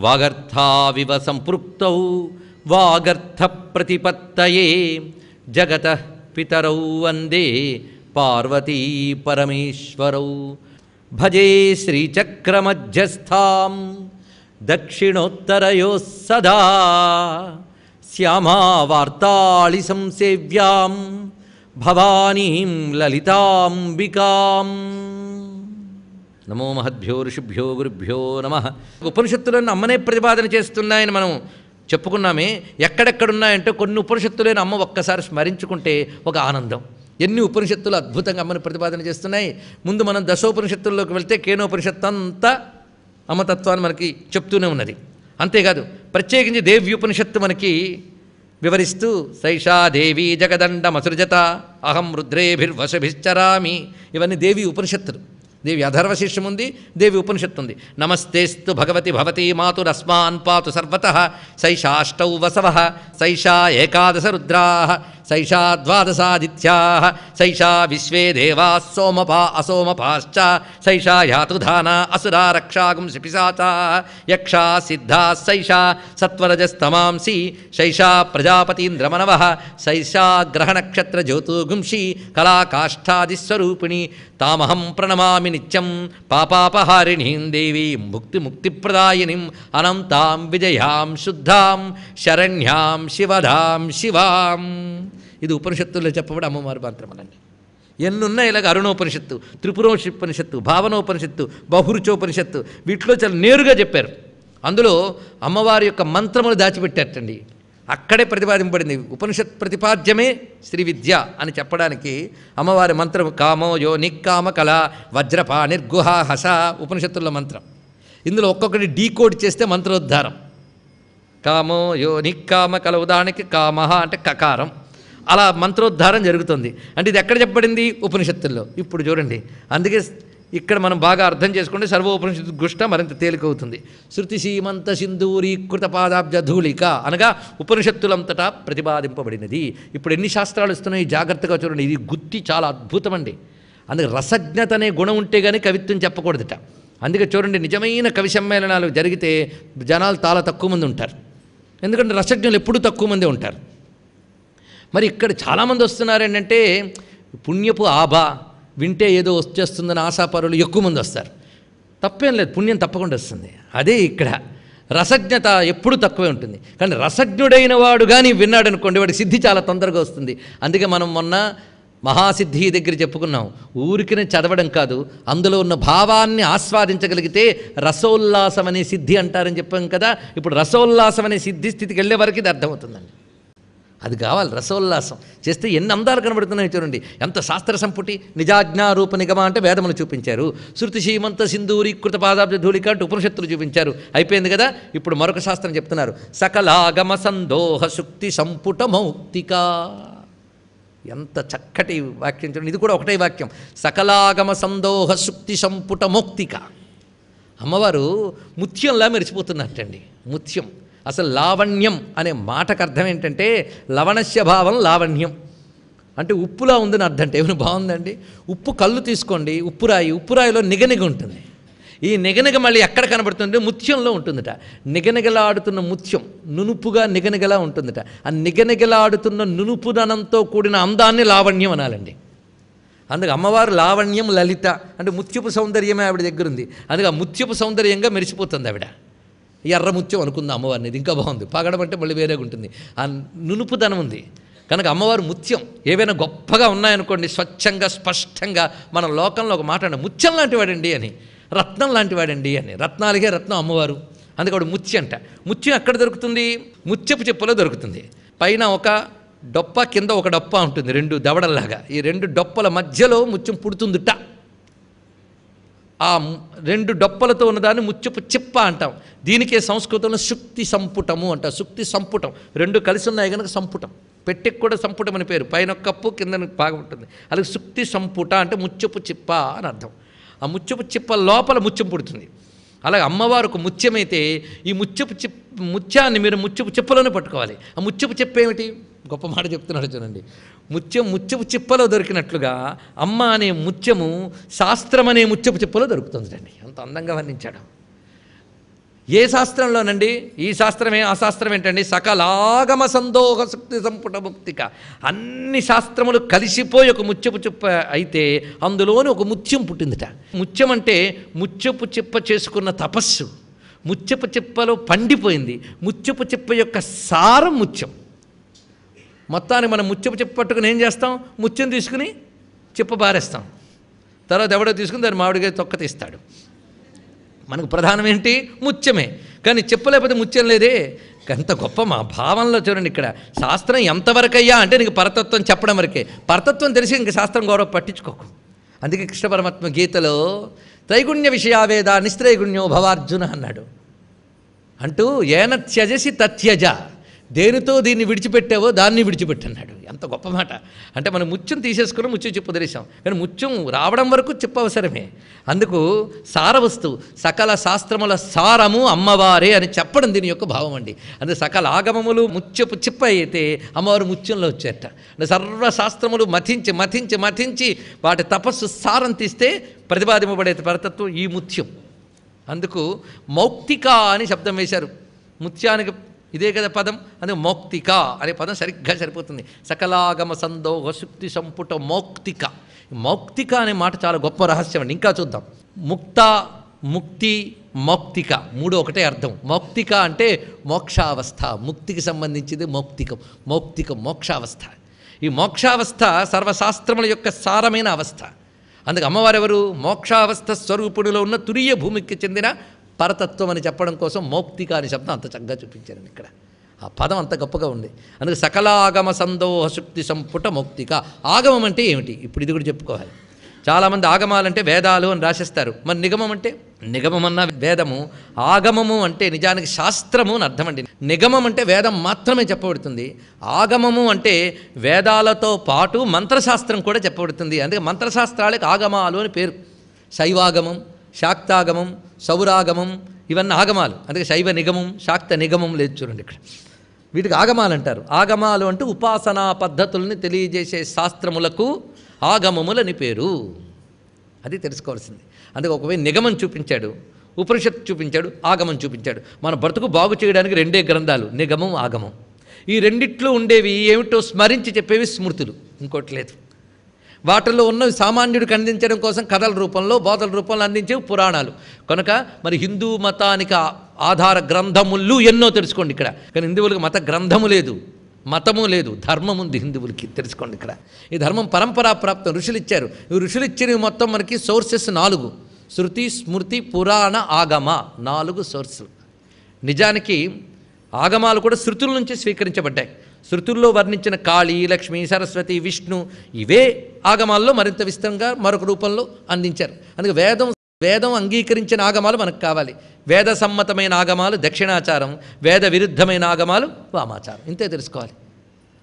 వాగర్థావివ సంపృక్తౌ వాగర్థ ప్రతిపత్తయే జగతః పితరౌ వందే పార్వతీ పరమేశ్వరౌ. భజే శ్రీచక్రమధ్యస్థాం దక్షిణోత్తరయోః సదా శ్యామావార్తాళి సంసేవ్యాం భవానీం లలితాంబికాం. నమో మహద్భ్యో ఋషిభ్యో గురుభ్యో నమః. ఉపనిషత్తులను అమ్మనే ప్రతిపాదన చేస్తున్నాయని మనం చెప్పుకున్నామే. ఎక్కడెక్కడున్నాయంటే కొన్ని ఉపనిషత్తులైన అమ్మ ఒక్కసారి స్మరించుకుంటే ఒక ఆనందం. ఎన్ని ఉపనిషత్తులు అద్భుతంగా అమ్మని ప్రతిపాదన చేస్తున్నాయి. ముందు మనం దశోపనిషత్తుల్లోకి వెళ్తే కేనోపనిషత్తు అంతా అమ్మతత్వాన్ని మనకి చెప్తూనే ఉన్నది. అంతేకాదు ప్రత్యేకించి దేవ్యుపనిషత్తు మనకి వివరిస్తూ సైషా దేవీ జగదండమసృజత అహం రుద్రేభిర్వశభిశ్చరామి. ఇవన్నీ దేవి ఉపనిషత్తులు. దేవి అధర్వశీర్షం ఉంది, దేవి ఉపనిషత్తు ఉంది. నమస్తేస్తు భగవతి భవతీ మాతురస్మాన్ పాతు సర్వతః సైషాష్టౌ వసవః సైషా ఏకాదశ రుద్రాః సైషా ద్వాదశాదిత్యాః సైషా విశ్వే దేవాః సోమపా అసోమపాశ్చ సైషా యాతుధానా అసురా రక్షాగుంసి పిశాచాః యక్షా సిద్ధాः సైషా సత్వరజస్తమాంసి సైషా ప్రజాపతీంద్రమనవః సైషా గ్రహనక్షత్ర జ్యోతిర్గుంషి కళాకాష్ఠాదిస్వరూపిణి తామహం ప్రణమామి నిత్యం పాపాపహారిణీం దేవీం ముక్తిముక్తిప్రదాయినిం అనంతాం విజయాం శుద్ధాం శరణ్యాం శివదాం శివాం. ఇది ఉపనిషత్తుల్లో చెప్పబడి అమ్మవారి మంత్రములండి. ఎన్నున్నా ఇలాగ అరుణోపనిషత్తు, త్రిపురోపనిషత్తు, భావనోపనిషత్తు, బహురుచోపనిషత్తు, వీటిలో చాలా నేరుగా చెప్పారు. అందులో అమ్మవారి యొక్క మంత్రములు దాచిపెట్టారటండి. అక్కడే ప్రతిపాదింపబడింది. ఉపనిషత్ ప్రతిపాద్యమే శ్రీ విద్య అని చెప్పడానికి అమ్మవారి మంత్రం కామో యో నిక్కామ కళ వజ్రపా నిర్గుహ హస ఉపనిషత్తుల్లో మంత్రం. ఇందులో ఒక్కొక్కటి డీకోడ్ చేస్తే మంత్రోద్ధారం. కామో యో నిక్కామ కళ, ఉదాహరణకి కామహ అంటే కకారం, అలా మంత్రోద్ధారం జరుగుతుంది. అంటే ఇది ఎక్కడ చెప్పబడింది? ఉపనిషత్తుల్లో. ఇప్పుడు చూడండి, అందుకే ఇక్కడ మనం బాగా అర్థం చేసుకుంటే సర్వోపనిషత్తు గుష్ట మరింత తేలికవుతుంది. శృతి సీమంత సింధూరీకృత పాదాబ్జ ధూళిక అనగా ఉపనిషత్తులంతటా ప్రతిపాదింపబడినది. ఇప్పుడు ఎన్ని శాస్త్రాలు ఇస్తున్నాయి జాగ్రత్తగా చూడండి. ఇది గుత్తి చాలా అద్భుతమండి. అందుకే రసజ్ఞత అనే గుణం ఉంటే కానీ కవిత్వం చెప్పకూడదట. అందుకే చూడండి, నిజమైన కవి సమ్మేళనాలు జరిగితే జనాలు చాలా తక్కువ మంది ఉంటారు. ఎందుకంటే రసజ్ఞులు ఎప్పుడూ తక్కువ మంది ఉంటారు. మరి ఇక్కడ చాలామంది వస్తున్నారు ఏంటంటే పుణ్యపు ఆభా వింటే ఏదో వచ్చేస్తుందని ఆశాపరులు ఎక్కువ మంది వస్తారు. తప్పేం లేదు, పుణ్యం తప్పకుండా వస్తుంది. అదే ఇక్కడ రసజ్ఞత ఎప్పుడు తక్కువే ఉంటుంది. కానీ రసజ్ఞుడైన వాడు కానీ విన్నాడు అనుకోండి, వాడికి సిద్ధి చాలా తొందరగా వస్తుంది. అందుకే మనం మొన్న మహాసిద్ధి దగ్గర చెప్పుకున్నాం. ఊరికినే చదవడం కాదు, అందులో ఉన్న భావాన్ని ఆస్వాదించగలిగితే రసోల్లాసం అనే సిద్ధి అంటారని చెప్పాం కదా. ఇప్పుడు రసోల్లాసం అనే సిద్ధి స్థితికి వెళ్ళే వరకు ఇది అర్థమవుతుందండి. అది కావాలి. రసోల్లాసం చేస్తే ఎన్ని అందాలు కనబడుతున్నాయో చూడండి. ఎంత శాస్త్ర సంపుటి. నిజాజ్ఞారూప నిగమ అంటే వేదములు చూపించారు. శృతి సీమంత సింధూరీకృత పాదాబ్జ ధూళిక అంటే ఉపనిషత్తులు చూపించారు. అయిపోయింది కదా. ఇప్పుడు మరొక శాస్త్రం చెప్తున్నారు. సకలాగమ సందోహ శుక్తి సంపుట మౌక్తిక. ఎంత చక్కటి వాక్యం చూడండి. ఇది కూడా ఒకటే వాక్యం. సకలాగమ సందోహ శుక్తి సంపుట మౌక్తిక. అమ్మవారు ముత్యంలా మెరిచిపోతున్నట్టండి. ముత్యం అసలు లావణ్యం అనే మాటకు అర్థం ఏంటంటే లవణస్య భావం లావణ్యం అంటే ఉప్పులా ఉందని అర్థం. అంటే ఏమైనా బాగుందండి. ఉప్పు కళ్ళు తీసుకోండి, ఉప్పురాయిలో నిగనిగ ఉంటుంది. ఈ నిగనిగ మళ్ళీ ఎక్కడ కనబడుతుంటే ముత్యంలో ఉంటుందట. నిగనిగలాడుతున్న ముత్యం నునుపుగా నిగనిగలా ఉంటుందట. ఆ నిగనిగలాడుతున్న నునుపుదనంతో కూడిన అందాన్ని లావణ్యం అనాలండి. అందుకే అమ్మవారు లావణ్యం లలిత అంటే ముత్యపు సౌందర్యమే ఆవిడ దగ్గర ఉంది. అందుకే ఆ ముత్యపు సౌందర్యంగా మెరిసిపోతుంది ఆవిడ. ఎర్ర ముత్యం అనుకుంది అమ్మవారిని. ఇది ఇంకా బాగుంది. పగడం అంటే మళ్ళీ వేరేగా ఉంటుంది. ఆ నునుపుదనం ఉంది కనుక అమ్మవారు ముత్యం. ఏవైనా గొప్పగా ఉన్నాయనుకోండి, స్వచ్ఛంగా స్పష్టంగా మన లోకంలో ఒక మాట ముత్యం లాంటి వాడండి అని, రత్నం లాంటి వాడండి అని. రత్నాలకే రత్నం అమ్మవారు. అందుకే వాడు ముత్యం అంట. ముత్యం ఎక్కడ దొరుకుతుంది? ముత్యపు చెప్పులో దొరుకుతుంది. పైన ఒక డొప్ప, కింద ఒక డొప్ప ఉంటుంది, రెండు దవడల్లాగా. ఈ రెండు డొప్పల మధ్యలో ముత్యం పుడుతుందిట. ఆ రెండు డొప్పలతో ఉన్నదాన్ని ముత్యపు చిప్ప అంటాం. దీనికే సంస్కృతంలో శుక్తి సంపుటము అంట. శుక్తి సంపుటం రెండు కలిసి ఉన్నాయి కనుక సంపుటం. పెట్టెకి కూడా సంపుటం అని పేరు. పైన కప్పు కింద బాగా ఉంటుంది. అలాగే శుక్తి సంపుట అంటే ముత్యపు చిప్ప అని అర్థం. ఆ ముత్యపు చిప్ప లోపల ముత్యం పుడుతుంది. అలాగే అమ్మవారు ఒక ముత్యమైతే ఈ ముత్యాన్ని మీరు ముత్యపు చిప్పలోనే పట్టుకోవాలి. ఆ ముత్యపు చిప్ప ఏమిటి? గొప్ప మాట చెప్తున్నాడు చూడండి. ముత్యపు చిప్పలో దొరికినట్లుగా అమ్మ అనే ముత్యము శాస్త్రం అనే ముత్యపు చిప్పలో దొరుకుతుందండి. అంత అందంగా వర్ణించాడు. ఏ శాస్త్రంలోనండి? ఈ శాస్త్రమే ఆ శాస్త్రం ఏంటండి? సకలాగమ సందోహ శక్తి సంపుట ముక్తిక. అన్ని శాస్త్రములు కలిసిపోయి ఒక ముత్యపు చిప్ప అయితే అందులోని ఒక ముత్యం పుట్టిందిట. ముత్యం అంటే ముత్యపు చిప్ప చేసుకున్న తపస్సు. ముత్యపు చిప్పలో పండిపోయింది. ముత్యపు చిప్ప యొక్క సారం ముత్యం. మొత్తానికి మనం ముత్యపు చిప్ప పట్టుకుని ఏం చేస్తాం? ముత్యం తీసుకుని చిప్ప పారేస్తాం. తర్వాత ఎవడో తీసుకుని దాన్ని మామిడిగా తొక్క తీస్తాడు. మనకు ప్రధానం ఏంటి? ముత్యమే. కానీ చెప్పలేకపోతే ముత్యం లేదే. ఎంత గొప్ప మా భావంలో చూడండి. ఇక్కడ శాస్త్రం ఎంతవరకయ్యా అంటే నీకు పరతత్వం చెప్పడం వరకే. పరతత్వం తెలిసి ఇంక శాస్త్రం గౌరవ పట్టించుకోకు. అందుకే కృష్ణ పరమాత్మ గీతలో త్రైగుణ్య విషయావేద నిస్త్రైగుణ్యో భవార్జున అన్నాడు. అంటూ ఏన త్యజసి తత్యజ, దేనితో దీన్ని విడిచిపెట్టావో దాన్ని విడిచిపెట్టన్నాడు. ఎంత గొప్ప మాట. అంటే మనం ముత్యం తీసేసుకుని ముత్యం చెప్పు వదిలేసాం. కానీ ముత్యం రావడం వరకు చెప్పు అవసరమే. అందుకు సారవస్తు సకల శాస్త్రముల సారము అమ్మవారే అని చెప్పడం దీని యొక్క భావం అండి. అంటే సకల ఆగమములు ముత్యపు చిప్ప అయితే అమ్మవారు ముత్యంలో వచ్చేట. అంటే సర్వశాస్త్రములు మథించి మథించి మథించి వాటి తపస్సు సారం తీస్తే ప్రతిపాదింపబడే పరతత్వం ఈ ముత్యం. అందుకు మౌక్తిక అని శబ్దం వేశారు. ముత్యానికి ఇదే కదా పదం. అందుకే మౌక్తిక అనే పదం సరిగ్గా సరిపోతుంది. సకలాగమ సందోహ శుక్తి సంపుట మౌక్తిక. మౌక్తిక అనే మాట చాలా గొప్ప రహస్యం అండి. ఇంకా చూద్దాం. ముక్త, ముక్తి, మౌక్తిక మూడు ఒకటే అర్థం. మౌక్తిక అంటే మోక్షావస్థ. ముక్తికి సంబంధించింది మౌక్తికం. మౌక్తికం మోక్షావస్థ. ఈ మోక్షావస్థ సర్వశాస్త్రముల యొక్క సారమైన అవస్థ. అందుకే అమ్మవారు ఎవరు? మోక్షావస్థ స్వరూపుడిలో ఉన్న తురియ భూమికి చెందిన పరతత్వం అని చెప్పడం కోసం మౌక్తిక అనే శబ్దం అంత చక్కగా చూపించారండి ఇక్కడ. ఆ పదం అంత గొప్పగా ఉంది. అందుకే సకలాగమ సందోహ శుక్తి సంపుట మౌక్తిక. ఆగమం అంటే ఏమిటి? ఇప్పుడు ఇది కూడా చెప్పుకోవాలి. చాలామంది ఆగమాలంటే వేదాలు అని రాసేస్తారు. మరి నిగమం అంటే? నిగమం అన్న వేదము, ఆగమము అంటే నిజానికి శాస్త్రము అని అర్థం అండి. నిగమం అంటే వేదం మాత్రమే చెప్పబడుతుంది. ఆగమము అంటే వేదాలతో పాటు మంత్రశాస్త్రం కూడా చెప్పబడుతుంది. అందుకే మంత్రశాస్త్రాలకు ఆగమాలు అని పేరు. శైవాగమం, శాక్తాగమం, సౌరాగమం ఇవన్నీ ఆగమాలు. అందుకే శైవ నిగమం, శాక్త నిగమం లేదు చూడండి ఇక్కడ. వీటికి ఆగమాలు అంటారు. ఆగమాలు అంటే ఉపాసనా పద్ధతుల్ని తెలియజేసే శాస్త్రములకు ఆగమములని పేరు. అది తెలుసుకోవాల్సింది. అందుకే ఒకవేళ నిగమం చూపించాడు, ఉపనిషత్తు చూపించాడు, ఆగమం చూపించాడు. మన బ్రతుకు బాగు చేయడానికి రెండే గ్రంథాలు, నిగమం, ఆగమం. ఈ రెండిట్లో ఉండేవి ఏమిటో స్మరించి చెప్పేవి స్మృతులు, ఇంకోటి లేదు. వాటిల్లో ఉన్నవి సామాన్యుడికి అందించడం కోసం కథల రూపంలో, బోధల రూపంలో అందించేవి పురాణాలు. కనుక మరి హిందూ మతానికి ఆధార గ్రంథములు ఎన్నో తెలుసుకోండి ఇక్కడ. కానీ హిందువులకు మత గ్రంథము లేదు, మతము లేదు, ధర్మం ఉంది హిందువులకి. తెలుసుకోండి ఇక్కడ. ఈ ధర్మం పరంపరా ప్రాప్తం. ఋషులు ఇచ్చారు. ఈ ఋషులు ఇచ్చినవి మొత్తం మనకి సోర్సెస్ 4: శృతి, స్మృతి, పురాణ, ఆగమ. 4 సోర్సులు. నిజానికి ఆగమాలు కూడా శృతుల నుంచి స్వీకరించబడ్డాయి. శృతుల్లో వర్ణించిన కాళీ, లక్ష్మి, సరస్వతి, విష్ణు ఇవే ఆగమాల్లో మరింత విస్తరంగా మరొక రూపంలో అందించారు. అందుకే వేదం అంగీకరించిన ఆగమాలు మనకు కావాలి. వేద సమ్మతమైన ఆగమాలు దక్షిణాచారం, వేద విరుద్ధమైన ఆగమాలు వామాచారం. ఇంతే తెలుసుకోవాలి.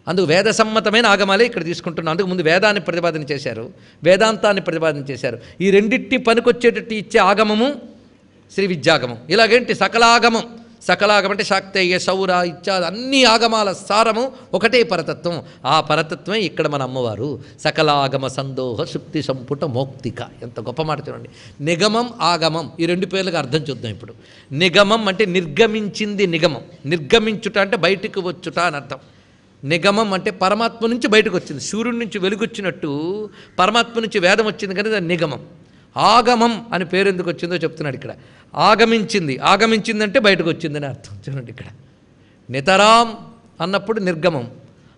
అందుకు వేద సమ్మతమైన ఆగమాలే ఇక్కడ తీసుకుంటున్నాం. అందుకు ముందు వేదాన్ని ప్రతిపాదన చేశారు, వేదాంతాన్ని ప్రతిపాదన చేశారు. ఈ రెండింటిని పనికొచ్చేటట్టు ఇచ్చే ఆగమము శ్రీ విద్యాగమం. ఇలాగేంటి? సకలాగమం. సకలాగం అంటే శాక్తేయ, సౌర ఇత్యాది అన్ని ఆగమాల సారము ఒకటే పరతత్వం. ఆ పరతత్వమే ఇక్కడ మన అమ్మవారు. సకలాగమ సందోహ శుక్తి సంపుట మౌక్తిక. ఎంత గొప్ప మాట చూడండి. నిగమం, ఆగమం ఈ 2 పేర్లకు అర్థం చూద్దాం ఇప్పుడు. నిగమం అంటే నిర్గమించింది. నిగమం నిర్గమించుట అంటే బయటికి వచ్చుట అని అర్థం. నిగమం అంటే పరమాత్మ నుంచి బయటకు వచ్చింది. సూర్యుడి నుంచి వెలుగొచ్చినట్టు పరమాత్మ నుంచి వేదం వచ్చింది కానీ అది నిగమం. ఆగమం అని పేరు ఎందుకు వచ్చిందో చెప్తున్నాడు ఇక్కడ. ఆగమించింది. ఆగమించిందంటే బయటకు వచ్చిందని అర్థం. చూడండి ఇక్కడ. నితరాం అన్నప్పుడు నిర్గమం,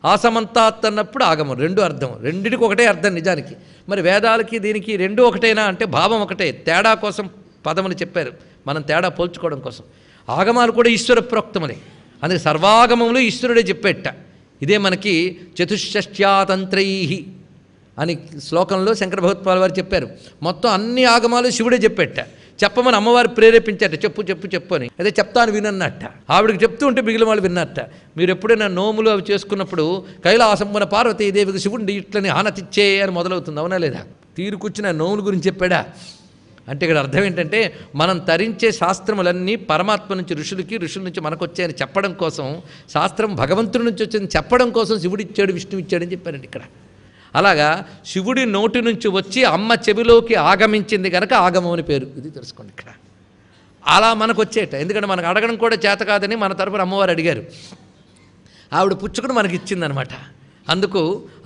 ఆసమంతాత్ అన్నప్పుడు ఆగమం. 2 అర్థం. రెండిటికి ఒకటే అర్థం నిజానికి. మరి వేదాలకి దీనికి 2 ఒకటేనా అంటే భావం ఒకటే. తేడా కోసం పదములు చెప్పారు, మనం తేడా పోల్చుకోవడం కోసం. ఆగమాలు కూడా ఈశ్వర ప్రోక్తములే. అందుకే సర్వాగమములు ఈశ్వరుడే చెప్పేట. ఇదే మనకి చతుష్షష్ట్యాతంత్రై అని శ్లోకంలో శంకర భగవత్పాల్ వారు చెప్పారు. మొత్తం అన్ని ఆగమాలు శివుడే చెప్పేట. చెప్పమని అమ్మవారు ప్రేరేపించట. చెప్పు చెప్పు చెప్పు అని. అదే చెప్తాను వినన్నట్ట. ఆవిడకి చెప్తూ ఉంటే మిగిలిన వాళ్ళు విన్నట్ట. మీరు ఎప్పుడైనా నోములు అవి చేసుకున్నప్పుడు కైలాసంబన పార్వతీదేవికి శివుడి ఇట్లని ఆనతిచ్చే అని మొదలవుతుంది, అవునా లేదా? తీరుకొచ్చిన నోముల గురించి చెప్పాడా అంటే ఇక్కడ అర్థం ఏంటంటే మనం తరించే శాస్త్రములన్నీ పరమాత్మ నుంచి ఋషులకి, ఋషుల నుంచి మనకు వచ్చాయని చెప్పడం కోసం, శాస్త్రం భగవంతుడి నుంచి వచ్చిందని చెప్పడం కోసం శివుడిచ్చాడు, విష్ణువు ఇచ్చాడని చెప్పారండి ఇక్కడ. అలాగా శివుడి నోటి నుంచి వచ్చి అమ్మ చెవిలోకి ఆగమించింది కనుక ఆగమం అని పేరు. ఇది తెలుసుకోండి ఇక్కడ. అలా మనకు వచ్చేట. ఎందుకంటే మనకు అడగడం కూడా చేత కాదని మన తరపున అమ్మవారు అడిగారు. ఆవిడ పుచ్చుకుని మనకి ఇచ్చిందనమాట. అందుకు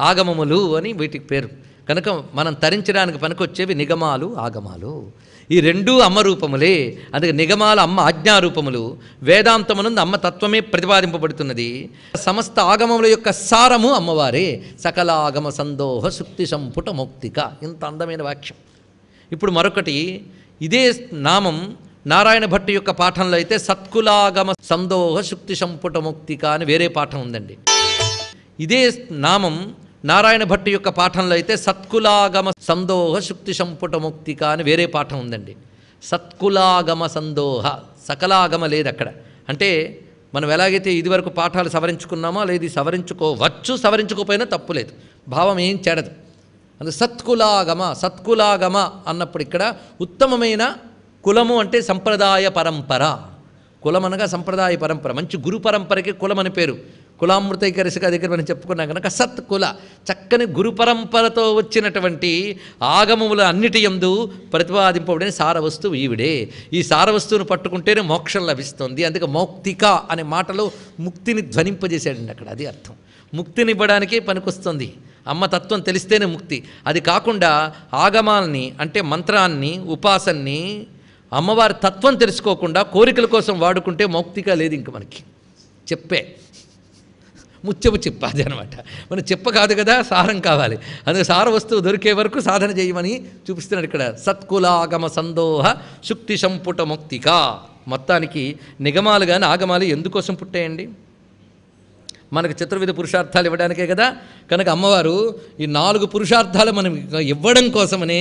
ఆగమములు అని వీటికి పేరు. కనుక మనం తరించడానికి పనికొచ్చేవి నిగమాలు, ఆగమాలు. ఈ రెండూ అమ్మ రూపములే. అందుకే నిగమాల అమ్మ ఆజ్ఞారూపములు, వేదాంతమునందు అమ్మ తత్వమే ప్రతిపాదింపబడుతున్నది. సమస్త ఆగమముల యొక్క సారము అమ్మవారే. సకల ఆగమ సందోహ సుక్తి సంపుట మౌక్తిక. ఇంత అందమైన వాక్యం. ఇప్పుడు మరొకటి, ఇదే నామం నారాయణ భట్టు యొక్క పాఠంలో అయితే సత్కులాగమ సందోహ సుక్తి సంపుట మౌక్తిక అని వేరే పాఠం ఉందండి. ఇదే నామం నారాయణ భట్టు యొక్క పాఠంలో అయితే సత్కులాగమ సందోహ సుక్తి సంపుట మౌక్తిక అని వేరే పాఠం ఉందండి. సత్కులాగమ సందోహ, సకలాగమ లేదు అక్కడ. అంటే మనం ఎలాగైతే ఇదివరకు పాఠాలు సవరించుకున్నామో లేదు సవరించుకోవచ్చు, సవరించుకోపోయినా తప్పులేదు, భావం ఏం చెడదు. అందుకే సత్కులాగమ, సత్కులాగమ అన్నప్పుడు ఇక్కడ ఉత్తమమైన కులము అంటే సంప్రదాయ పరంపర. కులం అనగా సంప్రదాయ పరంపర. మంచి గురు పరంపరకి కులం అని పేరు. కులామృతైకరసిక దగ్గర మనం చెప్పుకున్నాం కనుక సత్ కుల, చక్కని గురు పరంపరతో వచ్చినటువంటి ఆగమముల అన్నిటి యందు ప్రతిపాదింపబడిన సారవస్తువు ఈవిడే. ఈ సారవస్తువును పట్టుకుంటేనే మోక్షం లభిస్తుంది. అందుకే మౌక్తిక అనే మాటలో ముక్తిని ధ్వనింపజేశాడండి అక్కడ. అది అర్థం. ముక్తినివ్వడానికే పనికొస్తుంది. అమ్మ తత్వం తెలిస్తేనే ముక్తి. అది కాకుండా ఆగమాల్ని అంటే మంత్రాన్ని, ఉపాసన్ని, అమ్మవారి తత్వం తెలుసుకోకుండా కోరికల కోసం వాడుకుంటే మౌక్తిక లేదు. ఇంక మనకి చెప్పే ముత్యపు చెప్ప అది అనమాట. మన చెప్ప కాదు కదా, సారం కావాలి. అందుకే సార వస్తువు దొరికే వరకు సాధన చేయమని చూపిస్తున్నాడు ఇక్కడ. సత్కులాగమ సందోహ శుక్తి సంపుట మౌక్తిక. మొత్తానికి నిగమాలు కానీ ఆగమాలు ఎందుకోసం పుట్టాయండి? మనకు చతుర్విధ పురుషార్థాలు ఇవ్వడానికే కదా. కనుక అమ్మవారు ఈ 4 పురుషార్థాలు మనం ఇవ్వడం కోసమనే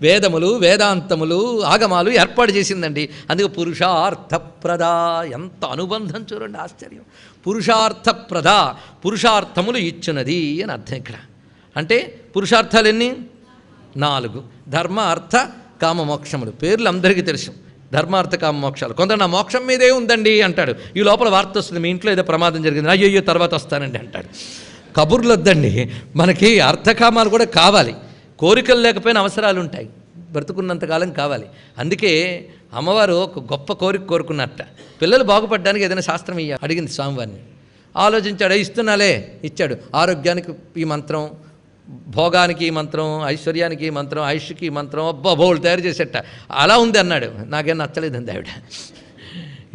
వేదములు, వేదాంతములు, ఆగమాలు ఏర్పాటు చేసిందండి. అందుకే పురుషార్థప్రద. ఎంత అనుబంధం చూడండి, ఆశ్చర్యం. పురుషార్థప్రద, పురుషార్థములు ఇచ్చున్నది అని అర్థం ఇక్కడ. అంటే పురుషార్థాలు ఎన్ని? 4. ధర్మ, అర్థ, కామ, మోక్షములు. పేర్లు అందరికీ తెలుసు. ధర్మార్థ కామ మోక్షాలు. కొందరు నా మోక్షం మీదే ఉందండి అంటాడు. ఈ లోపల వార్త వస్తుంది, మీ ఇంట్లో ఏదో ప్రమాదం జరిగింది, అయ్యో తర్వాత వస్తానండి అంటాడు. కబుర్లు వద్దండి. మనకి అర్థకామాలు కూడా కావాలి. కోరికలు లేకపోయినా అవసరాలు ఉంటాయి, బ్రతుకున్నంతకాలం కావాలి. అందుకే అమ్మవారు ఒక గొప్ప కోరిక కోరుకున్నట్ట. పిల్లలు బాగుపడడానికి ఏదైనా శాస్త్రం అడిగింది స్వామివారిని. ఆలోచించాడు, ఇస్తున్నాలే, ఇచ్చాడు. ఆరోగ్యానికి ఈ మంత్రం, భోగానికి ఈ మంత్రం, ఐశ్వర్యానికి ఈ మంత్రం, ఆయుష్కి ఈ మంత్రం, అబ్బా బోళ్ళు తయారు చేసేట. అలా ఉంది అన్నాడు. నాకేం నచ్చలేదండి ఆవిడ.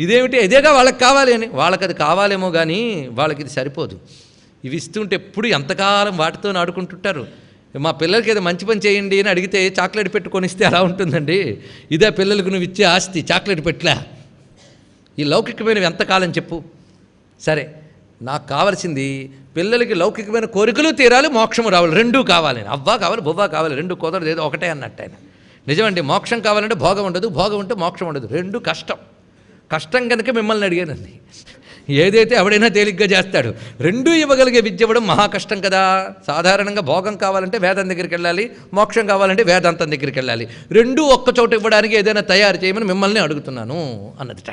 ఇదేమిటి, ఇదేగా వాళ్ళకి కావాలి అని. వాళ్ళకి అది కావాలేమో కానీ వాళ్ళకి ఇది సరిపోదు. ఇవి ఇస్తుంటే ఎప్పుడు ఎంతకాలం వాటితో ఆడుకుంటుంటారు. మా పిల్లలకి ఏదో మంచి పని చేయండి అని అడిగితే చాక్లెట్ పెట్టుకొని ఇస్తే అలా ఉంటుందండి. ఇదే పిల్లలకు నువ్వు ఇచ్చే ఆస్తి, చాక్లెట్ పెట్లా. ఈ లౌకికమైనవి ఎంతకాలం చెప్పు. సరే, నాకు కావాల్సింది పిల్లలకి లౌకికమైన కోరికలు తీరాలి, మోక్షము రావాలి, రెండూ కావాలి. అవ్వా కావాలి, బొవ్వా కావాలి, రెండు కుదరదు, ఏదో ఒకటే అన్నట్టు ఆయన. నిజమండి, మోక్షం కావాలంటే భోగం ఉండదు, భోగం ఉంటే మోక్షం ఉండదు, రెండు కష్టం. కష్టం కనుక మిమ్మల్ని అడిగానండి. ఏదైతే ఎవడైనా తేలిగ్గా చేస్తాడు. రెండూ ఇవ్వగలిగే విద్య ఇవ్వడం మహా కష్టం కదా. సాధారణంగా భోగం కావాలంటే వేదం దగ్గరికి వెళ్ళాలి, మోక్షం కావాలంటే వేదాంతం దగ్గరికి వెళ్ళాలి. రెండూ ఒక్కచోట ఇవ్వడానికి ఏదైనా తయారు చేయమని మిమ్మల్ని అడుగుతున్నాను అన్నదిట.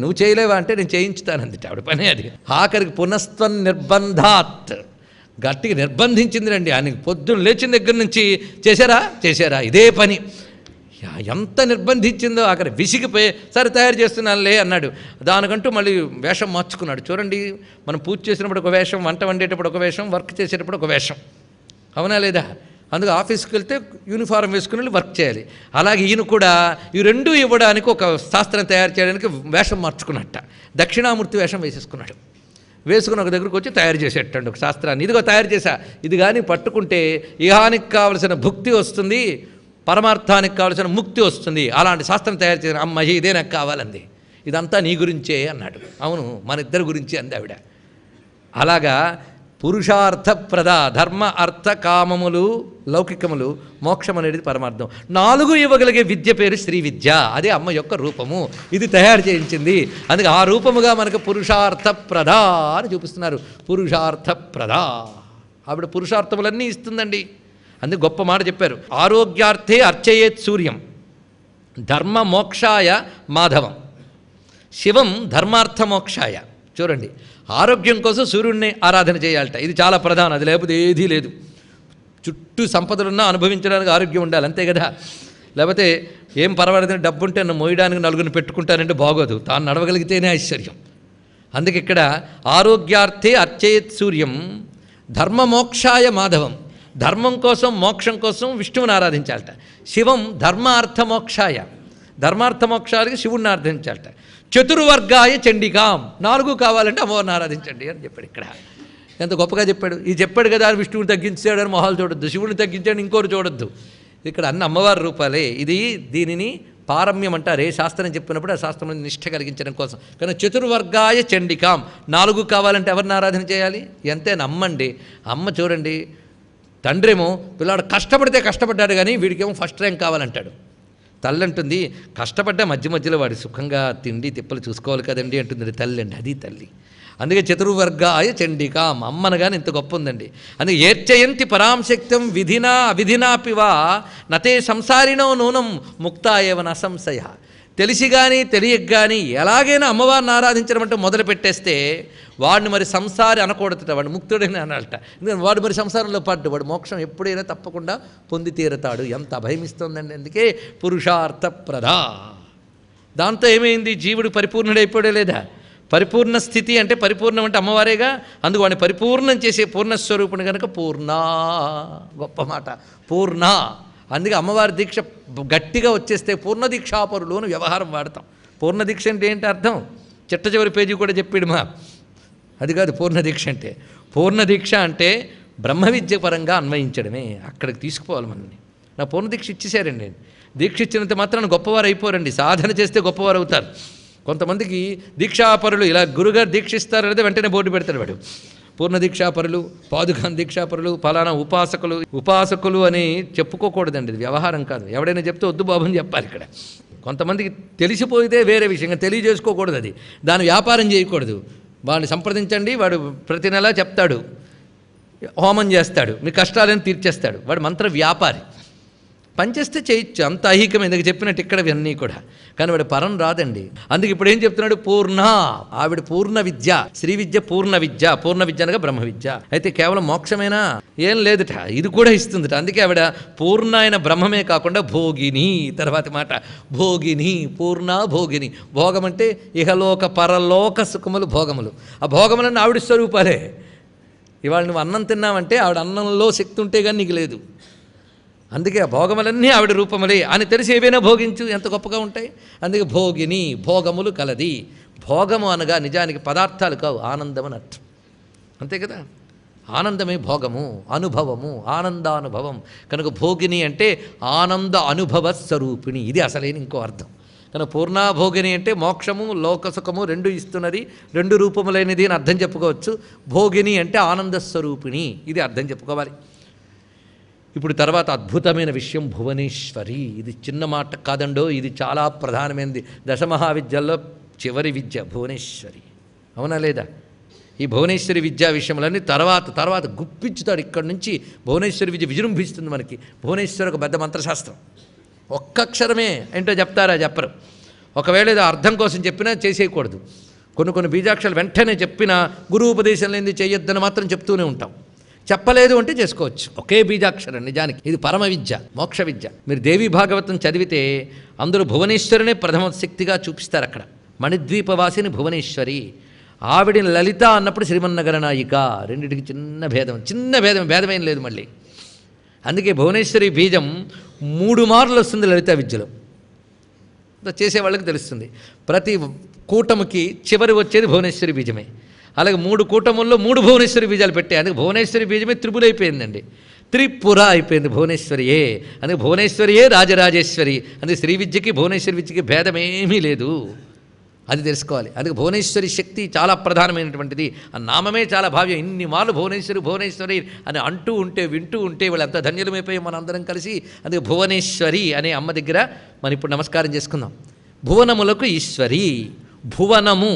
నువ్వు చేయలేవా అంటే నేను చేయించుతానందిట ఆవిడ పని అది. ఆఖరికి పునస్త్వం నిర్బంధాత్, గట్టిగా నిర్బంధించింది రండి. ఆయనకి పొద్దున్న లేచిన దగ్గర నుంచి చేశారా ఇదే పని. ఎంత నిర్బంధించిందో ఆఖరి విసిగిపోయి సరే తయారు చేస్తున్నానులే అన్నాడు. దానికంటూ మళ్ళీ వేషం మార్చుకున్నాడు. చూడండి, మనం పూజ చేసినప్పుడు ఒక వేషం, వంట వండేటప్పుడు ఒక వేషం, వర్క్ చేసేటప్పుడు ఒక వేషం, అవునా లేదా? అందుకు ఆఫీస్కి వెళ్తే యూనిఫారం వేసుకుని వర్క్ చేయాలి. అలాగే ఈయన కూడా ఈ రెండూ ఇవ్వడానికి ఒక శాస్త్రం తయారు చేయడానికి వేషం మార్చుకున్నట్ట. దక్షిణామూర్తి వేషం వేసేసుకున్నాడు. వేసుకుని ఒక దగ్గరకు వచ్చి తయారు చేసేటండి ఒక శాస్త్రాన్ని. ఇదిగో తయారు చేశా, ఇది కానీ పట్టుకుంటే ఇహానికి కావలసిన భుక్తి వస్తుంది, పరమార్థానికి కావలసిన ముక్తి వస్తుంది. అలాంటి శాస్త్రం తయారు చేసిన అమ్మాయి ఇదే నాకు కావాలంది. ఇదంతా నీ గురించే అన్నాడు. అవును, మన ఇద్దరి గురించి అంది ఆవిడ. అలాగా పురుషార్థప్రద, ధర్మ అర్థ కామములు లౌకికములు, మోక్షం అనేది పరమార్థం. 4 ఇవ్వగలిగే విద్య పేరు శ్రీ విద్య. అదే అమ్మ యొక్క రూపము. ఇది తయారు చేయించింది. అందుకే ఆ రూపముగా మనకు పురుషార్థప్రద అని చూపిస్తున్నారు. పురుషార్థప్రద ఆవిడ పురుషార్థములన్నీ ఇస్తుందండి. అందుకు గొప్ప మాట చెప్పారు. ఆరోగ్యార్థే అర్చయేత్ సూర్యం, ధర్మ మోక్షాయ మాధవం, శివం ధర్మార్థ మోక్షాయ. చూడండి, ఆరోగ్యం కోసం సూర్యుడిని ఆరాధన చేయాలట. ఇది చాలా ప్రధానం. అది లేకపోతే ఏదీ లేదు. చుట్టూ సంపదలున్నా అనుభవించడానికి ఆరోగ్యం ఉండాలి, అంతే కదా. లేకపోతే ఏం పర్వాలేదని డబ్బు ఉంటే నన్ను మోయడానికి నలుగురిని పెట్టుకుంటానంటే బాగోదు, తాను నడవగలిగితేనే ఐశ్వర్యం. అందుకే ఇక్కడ ఆరోగ్యార్థే అర్చయేత్ సూర్యం ధర్మమోక్షాయ మాధవం. ధర్మం కోసం మోక్షం కోసం విష్ణువుని ఆరాధించాలట. శివం ధర్మార్థమోక్షాయ, ధర్మార్థమోక్షాలకి శివుణ్ణి ఆరాధించాలట. చతుర్వర్గాయ చండికాం, 4 కావాలంటే అమ్మవారిని ఆరాధించండి అని చెప్పాడు. ఇక్కడ ఎంత గొప్పగా చెప్పాడు. ఇది చెప్పాడు కదా అని విష్ణువుని తగ్గించాడని మొహాలు చూడొద్దు, శివుని తగ్గించాడు ఇంకోరు చూడొద్దు. ఇక్కడ అన్ని అమ్మవారి రూపాలే. దీనిని పారమ్యం అంటారు. ఏ శాస్త్రం చెప్పినప్పుడు ఆ శాస్త్రం నిష్ఠ కలిగించడం కోసం. కానీ చతుర్వర్గాయ చండికాం, 4 కావాలంటే ఎవరిని ఆరాధన చేయాలి? ఎంతే నమ్మండి. అమ్మ చూడండి, తండ్రేమో పిల్లాడు కష్టపడితే కష్టపడ్డాడు కానీ వీడికేమో ఫస్ట్ ర్యాంక్ కావాలంటాడు. తల్లి అంటుంది కష్టపడ్డా మధ్య మధ్యలో వాడి సుఖంగా తిండి తిప్పలు చూసుకోవాలి కదండి అంటుంది తల్లి అండి. అది తల్లి. అందుకే చతుర్వర్గాయ చండికాం, అమ్మనగాని ఇంత గొప్ప ఉందండి. అందుకే ఏర్చయంతి పరాంశక్తం విధినా అవిధినాపివా నతే సంసారినో నూనం ముక్తా ఏవన అసంశయ. తెలిసి కానీ తెలియక కానీ ఎలాగైనా అమ్మవారిని ఆరాధించడం అంటే మొదలు పెట్టేస్తే వాడిని మరి సంసారి అనకూడదట, వాడు ముక్తుడని అనాలట. ఎందుకంటే వాడు మరి సంసారంలో పడ్డు, వాడు మోక్షం ఎప్పుడైనా తప్పకుండా పొంది తీరతాడు. ఎంత అభయమిస్తుందండి. అందుకే పురుషార్థప్రదా. దాంతో ఏమైంది? జీవుడు పరిపూర్ణుడైపోయే లేదా? పరిపూర్ణ స్థితి అంటే పరిపూర్ణం అంటే అమ్మవారేగా. అందుకు వాడిని పరిపూర్ణం చేసే పూర్ణస్వరూపుని కనుక పూర్ణ. గొప్ప మాట, పూర్ణ. అందుకే అమ్మవారి దీక్ష గట్టిగా వచ్చేస్తే పూర్ణ దీక్షాపరులు అని వ్యవహారం వాడతాం. పూర్ణ దీక్ష అంటే ఏంటి అర్థం? చిట్ట చివరి పేజీ కూడా చెప్పాడు మా. అది కాదు పూర్ణ దీక్ష అంటే. పూర్ణ దీక్ష అంటే బ్రహ్మ విద్య పరంగా అన్వయించడమే. అక్కడికి తీసుకుపోవాలి మనల్ని. నా పూర్ణ దీక్ష ఇచ్చేసారండి. దీక్ష ఇచ్చినంత మాత్రాన గొప్పవారు అయిపోరండి. సాధన చేస్తే గొప్పవారు అవుతారు. కొంతమందికి దీక్షాపరులు ఇలా గురుగారు దీక్షిస్తారు లేదా వెంటనే బోర్డు పెడతాడు వాడు. పూర్ణ దీక్షాపరులు, పాదుకాన్ దీక్షాపరులు, ఫలానా ఉపాసకులు అని చెప్పుకోకూడదండి. ఇది వ్యవహారం కాదు. ఎవడైనా చెప్తే వద్దు బాబు అని చెప్పాలి. ఇక్కడ కొంతమందికి తెలిసిపోయితే వేరే విషయంగా తెలియజేసుకోకూడదు. అది దాని వ్యాపారం చేయకూడదు. వాడిని సంప్రదించండి, వాడు ప్రతి నెలా చెప్తాడు, హోమం చేస్తాడు, మీ కష్టాలను తీర్చేస్తాడు. వాడు మంత్ర వ్యాపారి. పనిచేస్తే చేయొచ్చు, అంత ఐహికమే ఇందుకు చెప్పినట్టు ఇక్కడ ఇవన్నీ కూడా. కానీ వాడు పరం రాదండి. అందుకే ఇప్పుడు ఏం చెప్తున్నాడు? పూర్ణ. ఆవిడ పూర్ణ విద్య, శ్రీ విద్య పూర్ణ విద్య. పూర్ణ విద్య అనగా బ్రహ్మ విద్య. అయితే కేవలం మోక్షమేనా? ఏం లేదుట, ఇది కూడా ఇస్తుందిట. అందుకే ఆవిడ పూర్ణ అయిన బ్రహ్మమే కాకుండా భోగిని. తర్వాత మాట భోగిని, పూర్ణ భోగిని. భోగం అంటే ఇహలోక పరలోక సుఖములు భోగములు. ఆ భోగములన్నీ ఆవిడ స్వరూపాలే. ఇవాళ నువ్వు అన్నం తిన్నావంటే ఆవిడ అన్నంలో శక్తి ఉంటే కానీ నీకు లేదు. అందుకే ఆ భోగములన్నీ ఆవిడ రూపములే అని తెలిసి ఏవైనా భోగించు, ఎంత గొప్పగా ఉంటాయి. అందుకే భోగిని, భోగములు కలది. భోగము అనగా నిజానికి పదార్థాలు కావు, ఆనందం అని అర్థం. అంతే కదా. ఆనందమే భోగము, అనుభవము, ఆనందానుభవం. కనుక భోగిని అంటే ఆనంద అనుభవ స్వరూపిణి. ఇది అసలైన ఇంకో అర్థం. కనుక పూర్ణాభోగిని అంటే మోక్షము లోకసుఖము రెండు ఇస్తున్నది, రెండు రూపములైనది అని అర్థం చెప్పుకోవచ్చు. భోగిని అంటే ఆనంద స్వరూపిణి, ఇది అర్థం చెప్పుకోవాలి. ఇప్పుడు తర్వాత అద్భుతమైన విషయం భువనేశ్వరి. ఇది చిన్న మాట కాదండో, ఇది చాలా ప్రధానమైనది. దశమహావిద్యల్లో చివరి విద్య భువనేశ్వరి. అవునా లేదా? ఈ భువనేశ్వరి విద్యా విషయములన్నీ తర్వాత గుప్పించుతాడు. ఇక్కడి నుంచి భువనేశ్వరి విద్య విజృంభిస్తుంది మనకి. భువనేశ్వరి ఒక పెద్ద మంత్రశాస్త్రం. ఒక్క అక్షరమే ఏంటో చెప్తారా? చెప్పరు. ఒకవేళ ఏదో అర్థం కోసం చెప్పినా చేసేయకూడదు. కొన్ని బీజాక్షరాలు వెంటనే చెప్పినా గురువుపదేశం లేనిది చేయొద్దని మాత్రం చెప్తూనే ఉంటాం. చెప్పలేదు అంటే చేసుకోవచ్చు. ఒకే బీజాక్షరం. నిజానికి ఇది పరమ విద్య, మోక్ష విద్య. మీరు దేవీ భాగవతం చదివితే అందరూ భువనేశ్వరినే ప్రథమ శక్తిగా చూపిస్తారు. అక్కడ మణిద్వీపవాసిని భువనేశ్వరి. ఆవిడిని లలిత అన్నప్పుడు శ్రీమన్నగరనాయిక. రెండింటికి చిన్న భేదం, భేదమేం లేదు మళ్ళీ. అందుకే భువనేశ్వరి బీజం 3 మార్లు వస్తుంది లలిత విద్యలో. చేసేవాళ్ళకి తెలుస్తుంది. ప్రతి కూటమికి చివరి వచ్చేది భువనేశ్వరి బీజమే. అలాగే 3 కూటముల్లో 3 భువనేశ్వరి బీజాలు పెట్టాయి. అందుకే భువనేశ్వరి బీజమే త్రిపురైపోయిందండి. త్రిపుర అయిపోయింది భువనేశ్వరియే. అందుకే భువనేశ్వరియే రాజరాజేశ్వరి. అందుకే శ్రీ విద్యకి భువనేశ్వరి విద్యకి భేదమేమీ లేదు. అది తెలుసుకోవాలి. అందుకే భువనేశ్వరి శక్తి చాలా ప్రధానమైనటువంటిది. ఆ నామమే చాలా భావ్యం. ఇన్ని మార్లు భువనేశ్వరి అని వింటూ ఉంటే వాళ్ళు ఎంత ధన్యులమైపోయి మన అందరం కలిసి. అందుకే భువనేశ్వరి అనే అమ్మ దగ్గర మనం ఇప్పుడు నమస్కారం చేసుకుందాం. భువనములకు ఈశ్వరి. భువనము,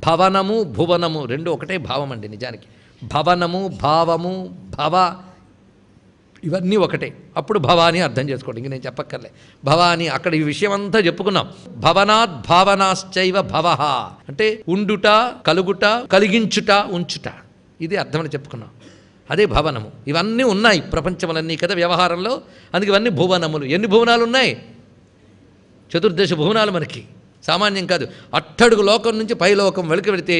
భవనము, భువనము రెండు ఒకటే భావం అండి నిజానికి. భవనము, భావము, భవ ఇవన్నీ ఒకటే. అప్పుడు భవాని అర్థం చేసుకోండి. ఇంక నేను చెప్పక్కర్లే. భవాని అక్కడ ఈ విషయం అంతా చెప్పుకున్నాం. భవనాత్ భావనాశ్చైవ భవః అంటే ఉండుట, కలుగుట, కలిగించుట, ఉంచుట. ఇది అర్థమని చెప్పుకున్నాం. అదే భవనము. ఇవన్నీ ఉన్నాయి ప్రపంచములన్నీ కదా వ్యవహారంలో. అందుకే ఇవన్నీ భువనములు. ఎన్ని భువనాలు ఉన్నాయి? 14 భువనాలు మనకి సామాన్యం కాదు. అట్టడుగు లోకం నుంచి పైలోకం వరకు వెళితే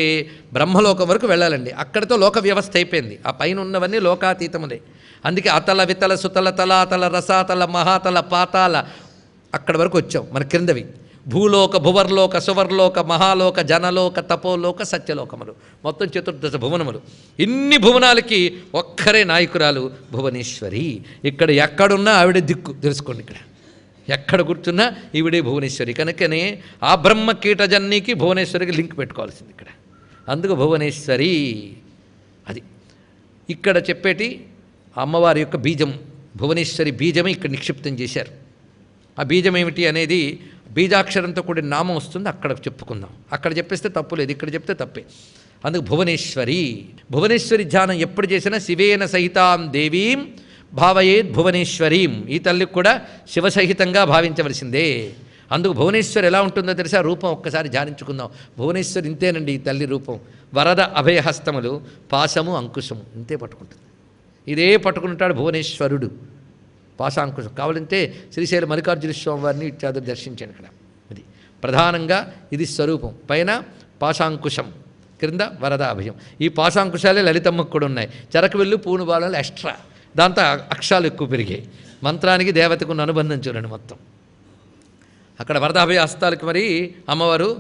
బ్రహ్మలోకం వరకు వెళ్ళాలండి. అక్కడితో లోక వ్యవస్థ అయిపోయింది. ఆ పైన ఉన్నవన్నీ లోకాతీతములే. అందుకే అతల వితల సుతల తలాతల రసాతల మహాతల పాతాల అక్కడి వరకు వచ్చాం. మన క్రిందవి భూలోక భువర్లోక సువర్లోక మహాలోక జనలోక తపోలోక సత్యలోకములు, మొత్తం 14 భువనములు. ఇన్ని భువనాలకి ఒక్కరే నాయకురాలు భువనేశ్వరి. ఇక్కడ ఎక్కడున్నా ఆవిడే దిక్కు తెలుసుకోండి. ఇక్కడ ఎక్కడ కూర్చున్నా ఈవిడే భువనేశ్వరి. కనుకనే ఆ బ్రహ్మ కీటజన్నికి భువనేశ్వరికి లింక్ పెట్టుకోవాల్సింది ఇక్కడ. అందుకు భువనేశ్వరి. అది ఇక్కడ చెప్పేటి అమ్మవారి యొక్క బీజం. భువనేశ్వరి బీజమే ఇక్కడ నిక్షిప్తం చేశారు. ఆ బీజం ఏమిటి అనేది బీజాక్షరంతో కూడిన నామం వస్తుంది, అక్కడ చెప్పుకుందాం. అక్కడ చెప్పేస్తే తప్పు లేదు, ఇక్కడ చెప్తే తప్పే. అందుకు భువనేశ్వరి. భువనేశ్వరి ధ్యానం ఎప్పుడు చేసినా శివేన సహితాం దేవీం భావయేద్ భువనేశ్వరీం. ఈ తల్లికి కూడా శివసహితంగా భావించవలసిందే. అందుకు భువనేశ్వరి ఎలా ఉంటుందో తెలుసా? రూపం ఒక్కసారి ధ్యానించుకుందాం. భువనేశ్వరి ఇంతేనండి. ఈ తల్లి రూపం వరద అభయహస్తములు, పాశము అంకుశము ఇంతే పట్టుకుంటుంది. ఇదే పట్టుకుంటాడు భువనేశ్వరుడు. పాశాంకుశం కావాలంటే శ్రీశైల మల్లికార్జున స్వామి వారిని ఇత్యాదులు దర్శించాను ఇక్కడ. ఇది ప్రధానంగా ఇది స్వరూపం. పైన పాశాంకుశం, క్రింద వరద అభయం. ఈ పాశాంకుశాలే లలితమ్మకు కూడా ఉన్నాయి. చెరకవెల్లు పూను బాణాలు ఎక్స్ట్రా. దాంతో అక్షరాలు ఎక్కువ పెరిగాయి. మంత్రానికి దేవతకు ఉన్న అనుబంధం చూడండి మొత్తం. అక్కడ వరదాభయ హస్తాలకి మరి అమ్మవారు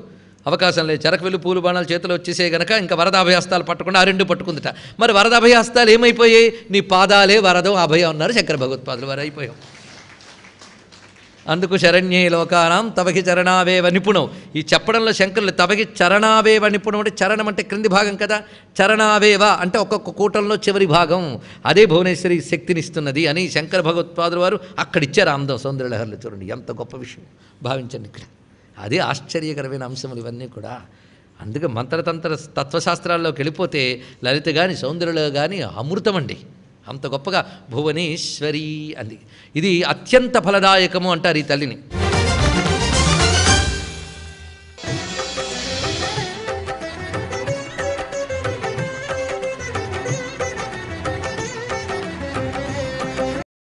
అవకాశం లేదు. చెరకవెల్లు పూలు బాణాలు చేతిలో వచ్చేసే గనక ఇంకా వరదాభయ హస్తాలు పట్టకుండా ఆ రెండు పట్టుకుందిట. మరి వరదాభయ హస్తాలు ఏమైపోయాయి? నీ పాదాలే వరదం అభయం అన్నారు శంకర భగవత్పాదులు వారు. అయిపోయాం. అందుకు శరణ్యే లోకానాం తవకి చరణావేవ నిపుణం. ఈ చెప్పడంలో శంకరులు తవకి చరణావేవ నిపుణం అంటే చరణం అంటే క్రింది భాగం కదా. చరణావేవ అంటే ఒక్కొక్క కూటంలో చివరి భాగం. అదే భువనేశ్వరి శక్తినిస్తున్నది అని శంకర భగవత్పాదులు వారు అక్కడిచ్చారు. అందం సౌందర్యలహరిలో చూడండి ఎంత గొప్ప విషయం భావించండి ఇక్కడ. అదే ఆశ్చర్యకరమైన అంశములు ఇవన్నీ కూడా. అందుకే మంత్రతంత్ర తత్వశాస్త్రాల్లోకి వెళ్ళిపోతే లలిత కానీ సౌందర్యలో కానీ అమృతం అండి. అంత గొప్పగా భువనేశ్వరి అంది. ఇది అత్యంత ఫలదాయకము అంటారు ఈ తల్లిని.